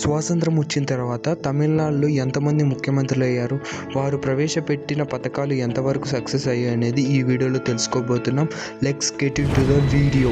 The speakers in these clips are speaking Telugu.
స్వాతంత్రం వచ్చిన తర్వాత తమిళనాడులో ఎంతమంది ముఖ్యమంత్రులు అయ్యారు, వారు ప్రవేశపెట్టిన పథకాలు ఎంతవరకు సక్సెస్ అయ్యాయి అనేది ఈ వీడియోలో తెలుసుకోబోతున్నాం. Let's get into the video.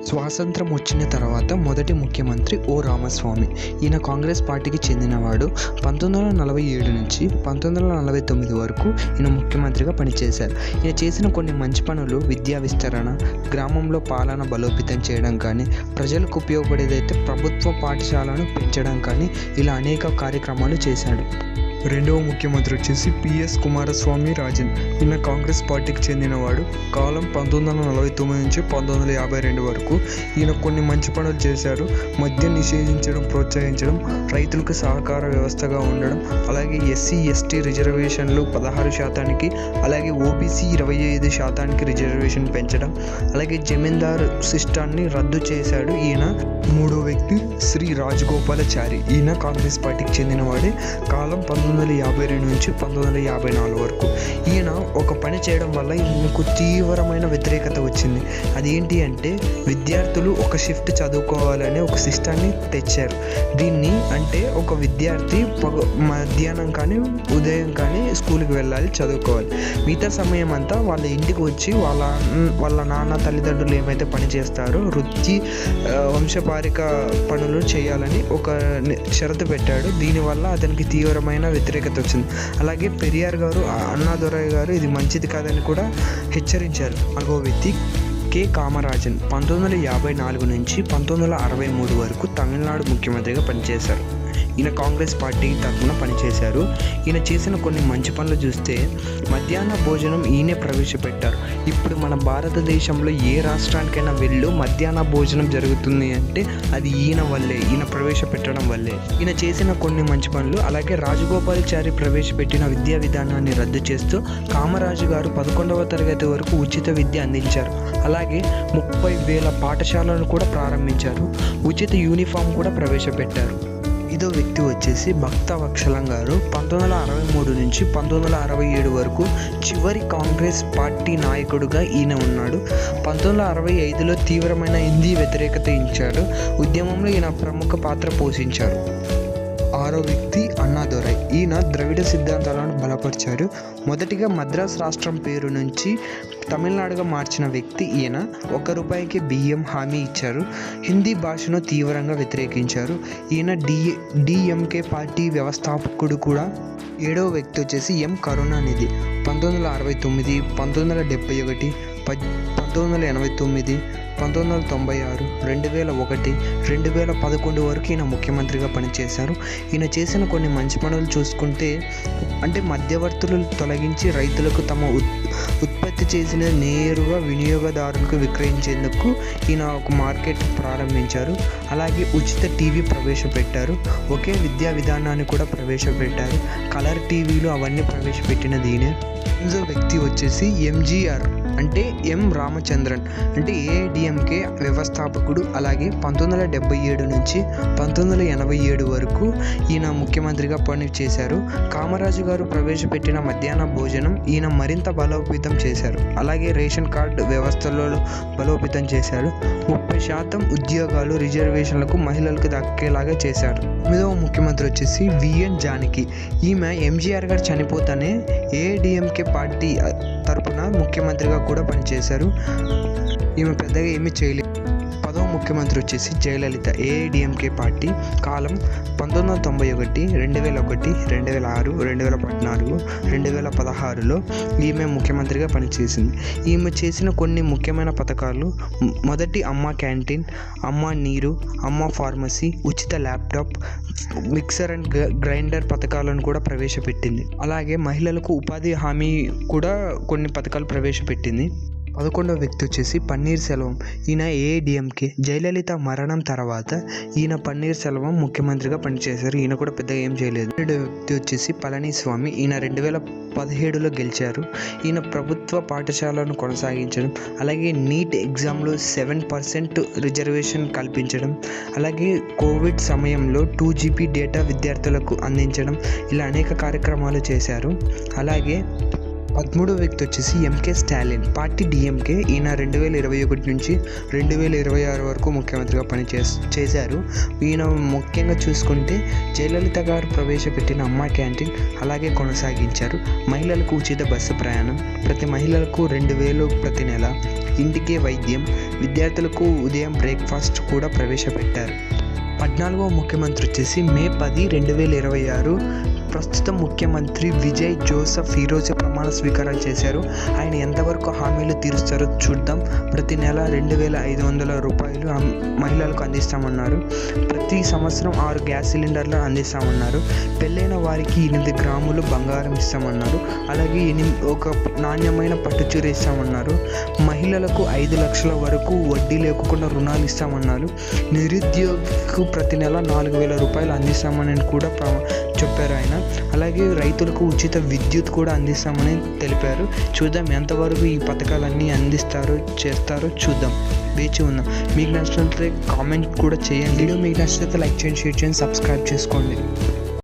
స్వాతంత్రం వచ్చిన తర్వాత మొదటి ముఖ్యమంత్రి ఓ రామస్వామి. ఈయన కాంగ్రెస్ పార్టీకి చెందినవాడు. 1947 నుంచి 1949 వరకు ఈయన ముఖ్యమంత్రిగా పనిచేశారు. ఈయన చేసిన కొన్ని మంచి పనులు విద్యా విస్తరణ, గ్రామంలో పాలన బలోపేతం చేయడం కానీ, ప్రజలకు ఉపయోగపడేదైతే ప్రభుత్వ పాఠశాలను పెంచడం కానీ, ఇలా అనేక కార్యక్రమాలు చేశాడు. రెండవ ముఖ్యమంత్రి వచ్చేసి పిఎస్ కుమారస్వామి రాజన్. ఈయన కాంగ్రెస్ పార్టీకి చెందినవాడు. కాలం 1949 నుంచి 1952 వరకు. ఈయన కొన్ని మంచి పనులు చేశారు. మద్యం నిషేధించడం, ప్రోత్సహించడం, రైతులకు సహకార వ్యవస్థగా ఉండడం, అలాగే ఎస్సీ ఎస్టీ రిజర్వేషన్లు 16%, అలాగే ఓబీసీ 25% రిజర్వేషన్ పెంచడం, అలాగే జమీందారు సిస్టాన్ని రద్దు చేశాడు. ఈయన మూడో వ్యక్తి శ్రీ రాజగోపాలాచారి. ఈయన కాంగ్రెస్ పార్టీకి చెందినవాడే. కాలం 1952 నుంచి 1954 వరకు. ఈయన ఒక పని చేయడం వల్ల ఈయనకు తీవ్రమైన వ్యతిరేకత వచ్చింది. అదేంటి అంటే విద్యార్థులు ఒక షిఫ్ట్ చదువుకోవాలనే ఒక సిస్టాన్ని తెచ్చారు. దీన్ని అంటే ఒక విద్యార్థి మధ్యాహ్నం కానీ ఉదయం కానీ స్కూల్కి వెళ్ళాలి, చదువుకోవాలి. మిగతా సమయం అంతా వాళ్ళ ఇంటికి వచ్చి వాళ్ళ నాన్న తల్లిదండ్రులు ఏమైతే పని చేస్తారో వృత్తి వంశపారిక పనులు చేయాలని ఒక షరతు పెట్టాడు. దీనివల్ల అతనికి తీవ్రమైన వ్యతిరేకత వచ్చింది. అలాగే పెరియార్ గారు, అన్నాదురై గారు ఇది మంచిది కాదని కూడా హెచ్చరించారు. మరో వ్యక్తి కె కామరాజన్. 1954 నుంచి 1963 వరకు తమిళనాడు ముఖ్యమంత్రిగా పనిచేశారు. ఈయన కాంగ్రెస్ పార్టీ తరఫున పనిచేశారు. ఈయన చేసిన కొన్ని మంచి పనులు చూస్తే మధ్యాహ్న భోజనం ఈయనే ప్రవేశపెట్టారు. ఇప్పుడు మన భారతదేశంలో ఏ రాష్ట్రానికైనా వెళ్ళు మధ్యాహ్న భోజనం జరుగుతుంది అంటే అది ఈయన వల్లే, ఈయన ప్రవేశపెట్టడం వల్లే. ఈయన చేసిన కొన్ని మంచి పనులు. అలాగే రాజగోపాలాచారి ప్రవేశపెట్టిన విద్యా విధానాన్ని రద్దు చేస్తూ కామరాజు గారు 11వ తరగతి వరకు ఉచిత విద్య అందించారు. అలాగే 30,000 పాఠశాలను కూడా ప్రారంభించారు. ఉచిత యూనిఫామ్ కూడా ప్రవేశపెట్టారు. ఐదో వ్యక్తి వచ్చేసి భక్తవత్సలం గారు. 1963 నుంచి 1967 వరకు చివరి కాంగ్రెస్ పార్టీ నాయకుడుగా ఈయన ఉన్నాడు. 1965లో తీవ్రమైన హిందీ వ్యతిరేకత ఇచ్చాడు. ఉద్యమంలో ఈయన ప్రముఖ పాత్ర పోషించారు. ఆరో వ్యక్తి అన్నాదురై. ఈయన ద్రవిడ సిద్ధాంతాలను బలపరిచారు. మొదటిగా మద్రాస్ రాష్ట్రం పేరు నుంచి తమిళనాడుగా మార్చిన వ్యక్తి ఈయన. ₹1 బియ్యం హామీ ఇచ్చారు. హిందీ భాషను తీవ్రంగా వ్యతిరేకించారు. ఈయన డిఎంకే పార్టీ వ్యవస్థాపకుడు కూడా. ఏడవ వ్యక్తి వచ్చేసి ఎం కరుణానిధి. 1969, 1971, 1989, 1996, 2001, 2011 వరకు ఈయన ముఖ్యమంత్రిగా పనిచేశారు. ఈయన చేసిన కొన్ని మంచి పనులు చూసుకుంటే అంటే మధ్యవర్తులు తొలగించి రైతులకు తమ ఉత్పత్తి చేసిన నేరుగా వినియోగదారులకు విక్రయించేందుకు ఈయన ఒక మార్కెట్ ప్రారంభించారు. అలాగే ఉచిత టీవీ ప్రవేశపెట్టారు. ఒకే విద్యా విధానాన్ని కూడా ప్రవేశపెట్టారు. కలర్ టీవీలు అవన్నీ ప్రవేశపెట్టినది ఈయన. 8వ వ్యక్తి వచ్చేసి ఎంజీఆర్ అంటే ఎం రామచంద్రన్ అంటే ఏఐడిఎంకే వ్యవస్థాపకుడు. అలాగే 1977 నుంచి 1987 వరకు ఈయన ముఖ్యమంత్రిగా పనిచేశారు. కామరాజు గారు ప్రవేశపెట్టిన మధ్యాహ్న భోజనం ఈయన మరింత బలోపేతం చేశారు. అలాగే రేషన్ కార్డు వ్యవస్థలో బలోపేతం చేశారు. 30% ఉద్యోగాలు రిజర్వేషన్లకు మహిళలకు దక్కేలాగా చేశారు. 9వ ముఖ్యమంత్రి వచ్చేసి విఎన్ జానకి. ఈమె ఎంజీఆర్ గారు చనిపోతానే ఏఐడిఎంకే పార్టీ తరపున ముఖ్యమంత్రిగా కూడా పనిచేశారు. ఈమె పెద్దగా ఏమీ చేయలేదు. 10వ ముఖ్యమంత్రి వచ్చేసి జయలలిత. ఏఐడిఎంకే పార్టీ. కాలం 1991, 2001, 2006, 2014, 2016లో ఈమె ముఖ్యమంత్రిగా పనిచేసింది. ఈమె చేసిన కొన్ని ముఖ్యమైన పథకాలు. మొదటి అమ్మ క్యాంటీన్, అమ్మ నీరు, అమ్మ ఫార్మసీ, ఉచిత ల్యాప్టాప్, మిక్సర్ అండ్ గ్రైండర్ పథకాలను కూడా ప్రవేశపెట్టింది. అలాగే మహిళలకు ఉపాధి హామీ కూడా కొన్ని పథకాలు ప్రవేశపెట్టింది. 11వ వ్యక్తి వచ్చేసి పన్నీర్ సెల్వం. ఈయన ఏఐడిఎంకే. జయలలిత మరణం తర్వాత ఈయన పన్నీర్ సెల్వం ముఖ్యమంత్రిగా పనిచేశారు. ఈయన కూడా పెద్దగా ఏం చేయలేదు. 12వ వ్యక్తి వచ్చేసి పళనిస్వామి. ఈయన 2017లో గెలిచారు. ఈయన ప్రభుత్వ పాఠశాలను కొనసాగించడం, అలాగే నీట్ ఎగ్జామ్లో 7% రిజర్వేషన్ కల్పించడం, అలాగే కోవిడ్ సమయంలో 2GB డేటా విద్యార్థులకు అందించడం, ఇలా అనేక కార్యక్రమాలు చేశారు. అలాగే 13వ వ్యక్తి వచ్చేసి ఎంకే స్టాలిన్, పార్టీ డిఎంకే. ఈయన 2021 నుంచి 2026 వరకు ముఖ్యమంత్రిగా చేశారు. ఈయన ముఖ్యంగా చూసుకుంటే జయలలిత గారు ప్రవేశపెట్టిన అమ్మ క్యాంటీన్ అలాగే కొనసాగించారు. మహిళలకు ఉచిత బస్సు ప్రయాణం, ప్రతి మహిళలకు 2,000 ప్రతి నెల, ఇంటికే వైద్యం, విద్యార్థులకు ఉదయం బ్రేక్ఫాస్ట్ కూడా ప్రవేశపెట్టారు. 14వ ముఖ్యమంత్రి వచ్చేసి మే 10, 2026 ప్రస్తుత ముఖ్యమంత్రి విజయ్ జోసెఫ్ ఈరోజు ప్రమాణ స్వీకారం చేశారు. ఆయన ఎంతవరకు హామీలు తీరుస్తారో చూద్దాం. ప్రతి నెల 2,500 రూపాయలు మహిళలకు అందిస్తామన్నారు. ప్రతి సంవత్సరం 6 గ్యాస్ సిలిండర్లు అందిస్తామన్నారు. పెళ్ళైన వారికి 8 గ్రాములు బంగారం ఇస్తామన్నారు. అలాగే ఒక నాణ్యమైన పట్టుచీర ఇస్తామన్నారు. మహిళలకు 5 లక్షల వరకు వడ్డీ లేకుండా రుణాలు ఇస్తామన్నారు. నిరుద్యోగికు ప్రతి నెల 4,000 రూపాయలు అందిస్తామని కూడా చెప్పారు ఆయన. అలాగే రైతులకు ఉచిత విద్యుత్ కూడా అందిస్తామని తెలిపారు. చూద్దాం ఎంతవరకు ఈ పథకాలన్నీ చేస్తారో చూద్దాం, వేచి ఉందాం. మీకు నచ్చినట్లయితే కామెంట్ కూడా చేయండి. వీడియో మీకు నచ్చినట్లయితే లైక్ చేయండి, షేర్ చేయండి, సబ్స్క్రైబ్ చేసుకోండి.